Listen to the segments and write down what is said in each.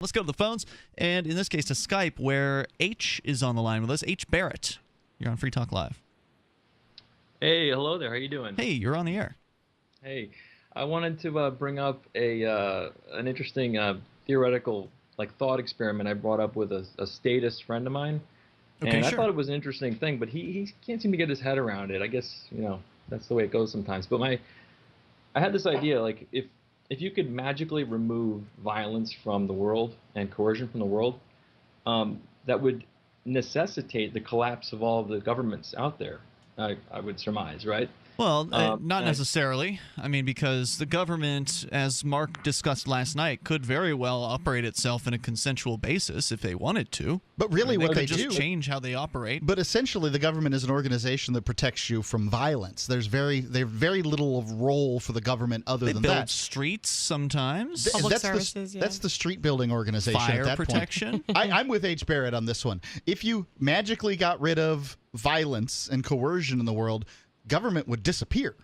Let's go to the phones, and in this case to Skype, where H is on the line with us. H. Barrett, you're on Free Talk Live. Hey, hello there. How you doing? Hey, you're on the air. Hey, I wanted to bring up an interesting theoretical thought experiment I brought up with a statist friend of mine. Okay, and sure. I thought it was an interesting thing, but he can't seem to get his head around it. I guess, that's the way it goes sometimes. But I had this idea, if you could magically remove violence from the world and coercion from the world, that would necessitate the collapse of all the governments out there, I would surmise, right? Well, not necessarily. I mean, because the government, as Mark discussed last night, could very well operate itself in a consensual basis if they wanted to. But really, what they just change how they operate. But essentially, the government is an organization that protects you from violence. There's very little of role for the government other than that. They build streets sometimes. Public services, That's the street building organization. Fire at that protection. I'm with H. Barrett on this one. If you magically got rid of violence and coercion in the world, government would disappear.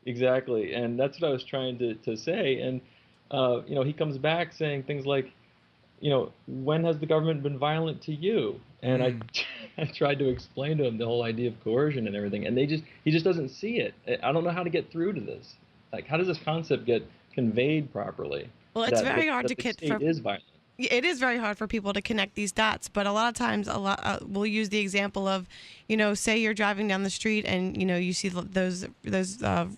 Exactly, and that's what I was trying to say. And he comes back saying things like, when has the government been violent to you? And I tried to explain to him the whole idea of coercion and everything, and he just doesn't see it. I don't know how to get through to this. How does this concept get conveyed properly? Well, it's very hard to get. The state is violent. It is very hard for people to connect these dots, but a lot of times, we'll use the example of, say you're driving down the street and you see those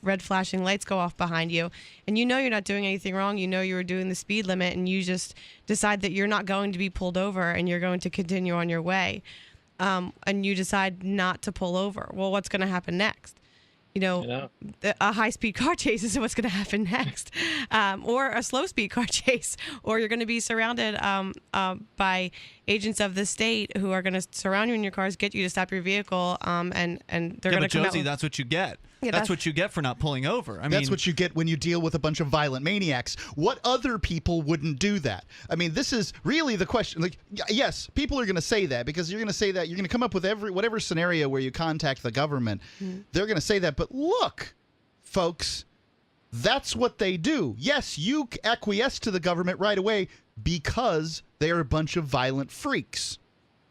red flashing lights go off behind you, and you're not doing anything wrong. You were doing the speed limit, and you just decide that you're not going to be pulled over and you're going to continue on your way, and you decide not to pull over. Well, what's going to happen next? A high-speed car chase is what's going to happen next, or a slow-speed car chase, or you're going to be surrounded by agents of the state who are going to surround you in your cars, get you to stop your vehicle, and they're going to come Josie, out. that's what you get. Yeah, that's what you get for not pulling over. That's what you get when you deal with a bunch of violent maniacs. What other people wouldn't do that? I mean, this is really the question. Yes, people are going to say that because you're going to say that. You're going to come up with whatever scenario where you contact the government. They're going to say that. But look, folks, that's what they do. Yes, you acquiesce to the government right away because they are a bunch of violent freaks.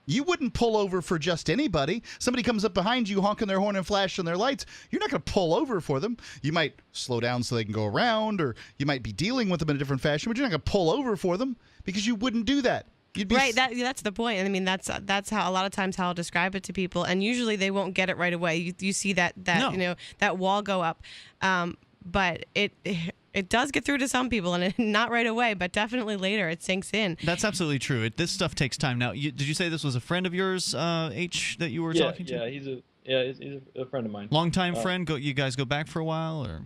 You wouldn't pull over for just anybody. Somebody comes up behind you honking their horn and flashing their lights. You're not going to pull over for them. You might slow down so they can go around, or you might be dealing with them in a different fashion, but you're not going to pull over for them because you wouldn't do that. You'd be right. That's the point. I mean, that's how a lot of times how I'll describe it to people, and usually they won't get it right away. You see that that wall go up, but it does get through to some people, and not right away, but definitely later it sinks in. That's absolutely true. This stuff takes time. Now, did you say this was a friend of yours, H, that you were talking to? Yeah, he's a friend of mine. Longtime friend? You guys go back for a while, or?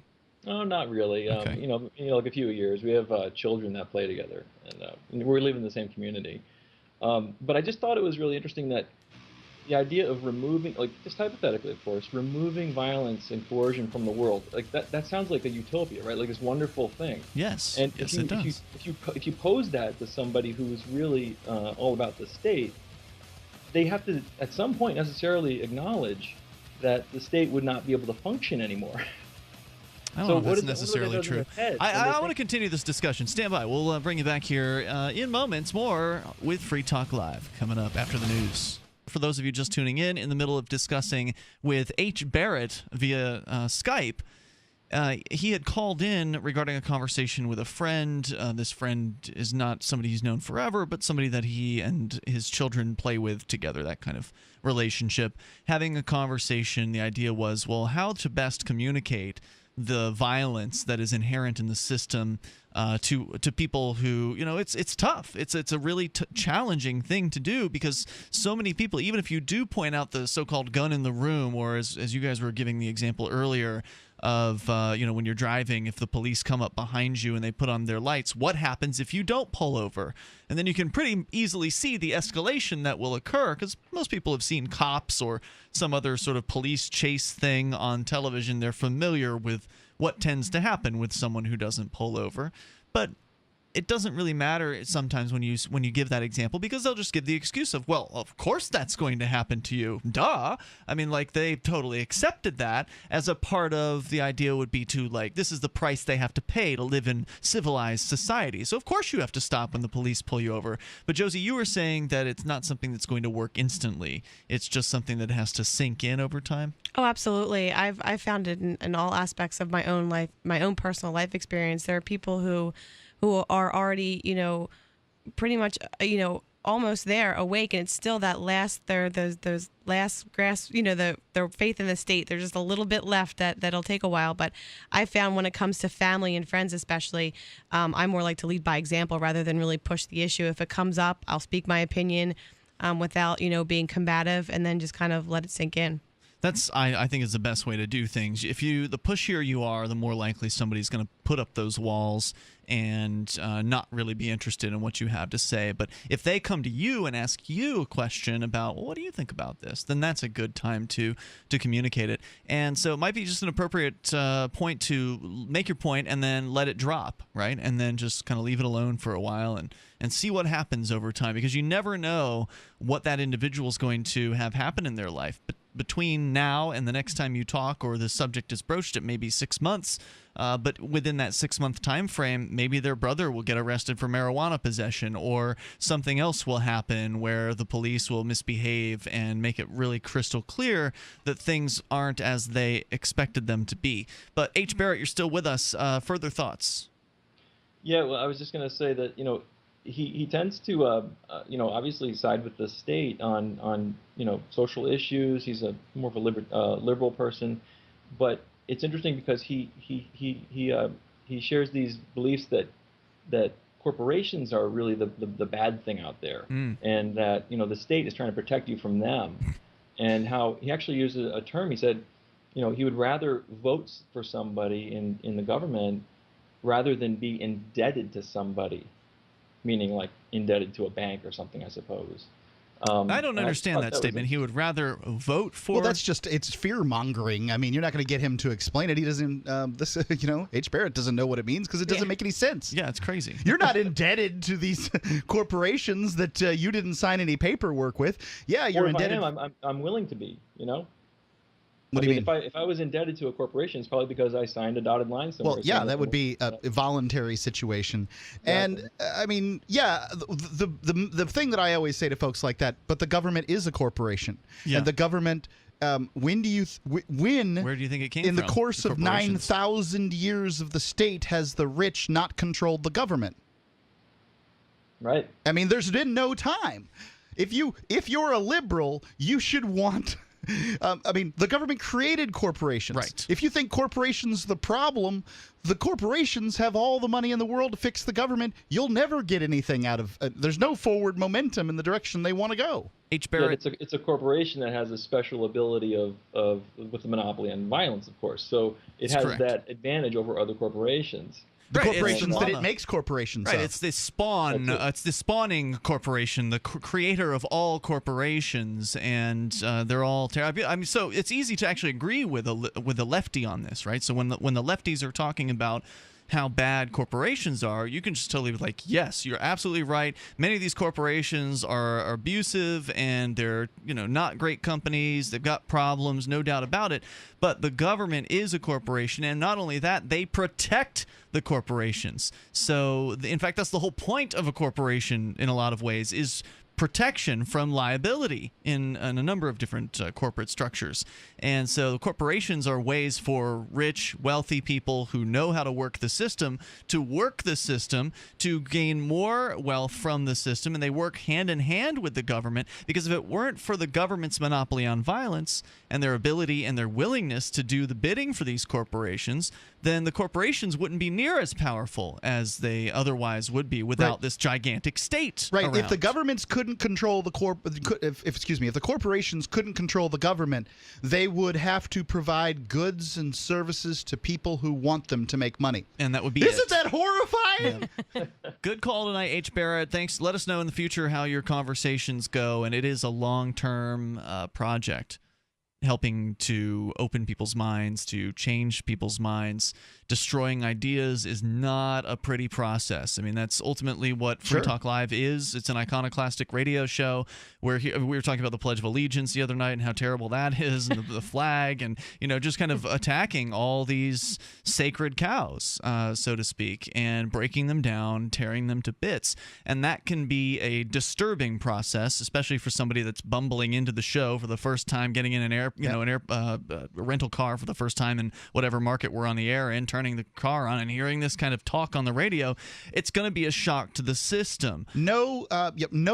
No, not really. Okay. Like a few years. We have children that play together, and we live in the same community. But I just thought it was really interesting that the idea of removing, just hypothetically, of course, removing violence and coercion from the world, that sounds like a utopia, right? Like this wonderful thing. Yes. And yes, it does. If you pose that to somebody who's really all about the state, they have to, at some point, necessarily acknowledge that the state would not be able to function anymore. I don't know if that's necessarily true. I want to continue this discussion. Stand by. We'll bring you back here in moments. More with Free Talk Live coming up after the news. For those of you just tuning in the middle of discussing with H. Barrett via Skype, he had called in regarding a conversation with a friend. This friend is not somebody he's known forever, but somebody that he and his children play with together, that kind of relationship. Having a conversation, the idea was, well, how to best communicate the violence that is inherent in the system to people who, it's tough. It's a really challenging thing to do because so many people, even if you do point out the so-called gun in the room, or as you guys were giving the example earlier of, when you're driving, if the police come up behind you and they put on their lights, what happens if you don't pull over? And then you can pretty easily see the escalation that will occur because most people have seen cops or some other sort of police chase thing on television. They're familiar with what tends to happen with someone who doesn't pull over. But it doesn't really matter sometimes when you give that example, because they'll just give the excuse of, well, of course that's going to happen to you. Duh. I mean, like, they totally accepted that as a part of the idea would be to, like, this is the price they have to pay to live in civilized society. So of course you have to stop when the police pull you over. But Josie, you were saying that it's not something that's going to work instantly. It's just something that has to sink in over time. Oh, absolutely. I've found it in all aspects of my own life, my own personal life experience. There are people who are already, pretty much, almost there, awake, and it's still that last, those last grasp, their faith in the state. There's just a little bit left that'll take a while. But I found when it comes to family and friends, especially, I more like to lead by example rather than really push the issue. If it comes up, I'll speak my opinion without, being combative, and then just kind of let it sink in. That's, I think, is the best way to do things. The pushier you are, the more likely somebody's going to put up those walls and not really be interested in what you have to say. But if they come to you and ask you a question about, well, what do you think about this, then that's a good time to communicate it. And so it might be just an appropriate point to make your point and then let it drop, right? And then just kind of leave it alone for a while and see what happens over time, because you never know what that individual is going to have happen in their life. But between now and the next time you talk or the subject is broached, it may be 6 months. But within that 6-month time frame, maybe their brother will get arrested for marijuana possession, or something else will happen where the police will misbehave and make it really crystal clear that things aren't as they expected them to be. But H. Barrett, you're still with us. Further thoughts? Yeah, well, I was just going to say that, he tends to, obviously side with the state on social issues. He's more of a liberal person, but it's interesting because he shares these beliefs that corporations are really the bad thing out there, and that the state is trying to protect you from them, and how he actually uses a term. He said, he would rather vote for somebody in the government rather than be indebted to somebody. Meaning like indebted to a bank or something, I suppose. I don't understand that statement. He would rather vote for. Well, it's fear mongering. I mean, you're not going to get him to explain it. He doesn't. H. Barrett doesn't know what it means because it doesn't make any sense. Yeah, it's crazy. You're not indebted to these corporations that you didn't sign any paperwork with. Yeah, you're indebted. If I am, I'm willing to be. What do you mean? If I was indebted to a corporation, it's probably because I signed a dotted line somewhere. Well, yeah, that would be a voluntary situation. Exactly. And I mean, yeah, the thing that I always say to folks like that, but the government is a corporation, and the government. Where do you think it came from? In the course of 9,000 years of the state, has the rich not controlled the government? Right. I mean, there's been no time. If you're a liberal, you should want. The government created corporations. Right. If you think corporations the problem, the corporations have all the money in the world to fix the government. You'll never get anything out of. There's no forward momentum in the direction they want to go. H. Barrett. Yeah, it's a corporation that has a special ability of with the monopoly on violence, of course. So it has that advantage over other corporations. The corporations that it makes corporations right, of. It's the spawn. It's the spawning corporation, the creator of all corporations, and they're all terrible. I mean, so it's easy to actually agree with a lefty on this, right? So when the lefties are talking about how bad corporations are, you can just totally be like, yes, you're absolutely right. Many of these corporations are abusive, and they're not great companies. They've got problems, no doubt about it. But the government is a corporation, and not only that, they protect the corporations. So, in fact, that's the whole point of a corporation in a lot of ways, is protection from liability in a number of different corporate structures. And so corporations are ways for rich, wealthy people who know how to work the system to gain more wealth from the system, and they work hand in hand with the government, because if it weren't for the government's monopoly on violence and their ability and their willingness to do the bidding for these corporations, then the corporations wouldn't be near as powerful as they otherwise would be without this gigantic state. Right. Around. If the governments couldn't control if the corporations couldn't control the government, they would have to provide goods and services to people who want them to make money. And that would be Isn't that horrifying? Yeah. Good call tonight, H. Barrett. Thanks. Let us know in the future how your conversations go, and it is a long-term project. helping to open people's minds, to change people's minds. Destroying ideas is not a pretty process. I mean, that's ultimately what Free Talk Live is. It's an iconoclastic radio show where we were talking about the Pledge of Allegiance the other night and how terrible that is, and the flag, and just kind of attacking all these sacred cows, so to speak, and breaking them down, tearing them to bits. And that can be a disturbing process, especially for somebody that's bumbling into the show for the first time, getting in a rental car for the first time in whatever market we're on the air in, turning the car on and hearing this kind of talk on the radio. It's going to be a shock to the system. No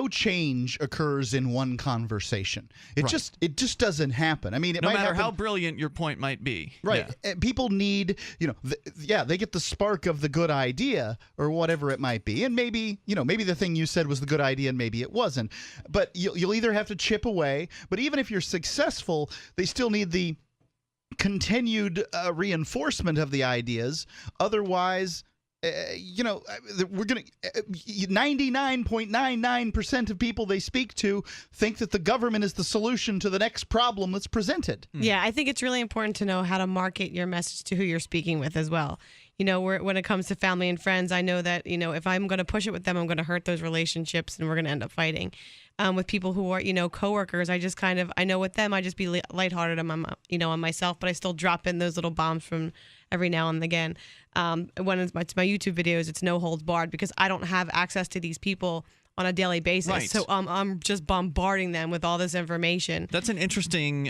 change occurs in one conversation. It just doesn't happen. I mean, it no might matter happen, how brilliant your point might be. Right. Yeah. People need, they get the spark of the good idea or whatever it might be. And maybe the thing you said was the good idea and maybe it wasn't. But you'll either have to chip away, but even if you're successful, they still need the continued reinforcement of the ideas. Otherwise, we're going to 99.99% of people they speak to think that the government is the solution to the next problem that's presented. Yeah, I think it's really important to know how to market your message to who you're speaking with as well. When it comes to family and friends, I know that, if I'm going to push it with them, I'm going to hurt those relationships and we're going to end up fighting. With people who are, coworkers, I know with them, I just be lighthearted on myself, but I still drop in those little bombs from every now and again. When it's my YouTube videos, it's no holds barred because I don't have access to these people on a daily basis. Right. So I'm just bombarding them with all this information. That's an interesting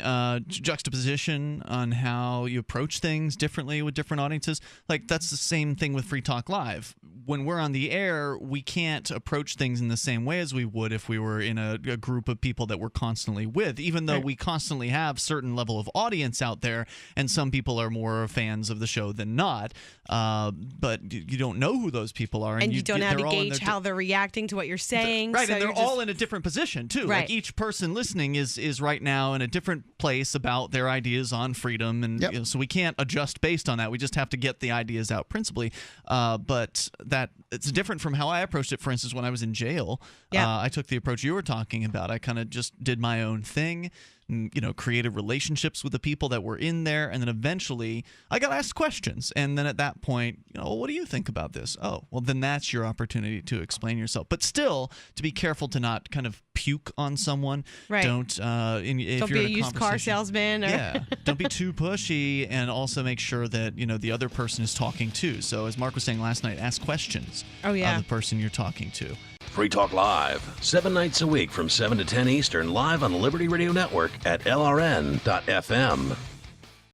juxtaposition on how you approach things differently with different audiences. Like, that's the same thing with Free Talk Live. When we're on the air, we can't approach things in the same way as we would if we were in a group of people that we're constantly with, even though we constantly have certain level of audience out there, and some people are more fans of the show than not. But you don't know who those people are. And you don't know how to gauge how they're reacting to what you're saying. Right, so and they're all in a different position, too. Right. Like, each person listening is right now in a different place about their ideas on freedom, and so we can't adjust based on that. We just have to get the ideas out principally. But that it's different from how I approached it. For instance, when I was in jail, I took the approach you were talking about. I kind of just did my own thing, created relationships with the people that were in there, and then eventually I got asked questions. And then at that point, what do you think about this? Oh, well, then that's your opportunity to explain yourself. But still, to be careful to not kind of puke on someone. Right. Don't don't be a used car salesman. Or Don't be too pushy, and also make sure that the other person is talking too. So as Mark was saying last night, ask questions of the person you're talking to. Free Talk Live, 7 nights a week from 7 to 10 Eastern, live on the Liberty Radio Network at LRN.FM.